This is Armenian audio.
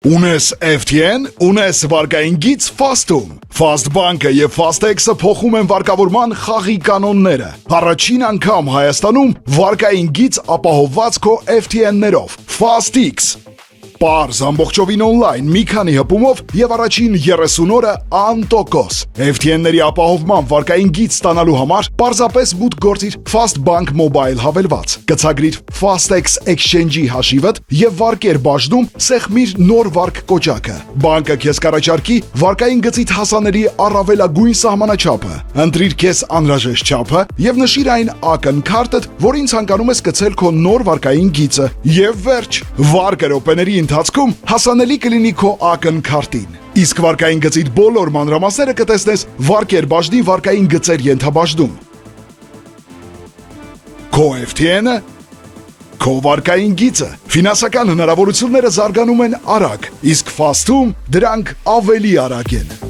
Ունես FTN, ունես վարկային գիծ Fast-ում։ Fast Bank-ը եւ Fastex-ը փոխում են վարկավորման խաղի կանոնները։ Առաջին անգամ Հայաստանում վարկային գիծ ապահովված քո FTN-ներով։ FastX։ Պարզ ամբողջովին օնլայն մի քանի հպումով եւ առաջին 30 օրը անտոկոս։ FTN-ների ապահովման վարկային գիծ ստանալու համար պարզապես մուտք գործիր Fast Bank Mobile հավելված։ Գցագրիր Fastex Exchange-ի հաշիվդ եւ վարկեր բաժնում սեղմիր նոր վարկ կոճակը։ Բանկը քեզ կառաջարկի վարկային գծիդ հասանելի առավելագույն սահմանաչափը։ Ընտրիր քեզ անհրաժեշտ չափը եւ նշիր այն ակնքարտդ, որին ցանկանում ես գցել քո նոր վարկային գիծը։ Եվ վերջ, վարկը րոպեների ընթացքում հասանելի կլինի քո ակնքարտին։ Իսկ վարկային գծիդ բոլոր մանրամասները կտեսնես վարկեր բաժնի վարկային գծեր ենթաբաժնում։ Քո FTN-ը, քո վարկային գիծը։ Ֆինանսական հնարավորությունները զարգանում են արագ, իսկ Fast-ում դրանք ավելի արագ են։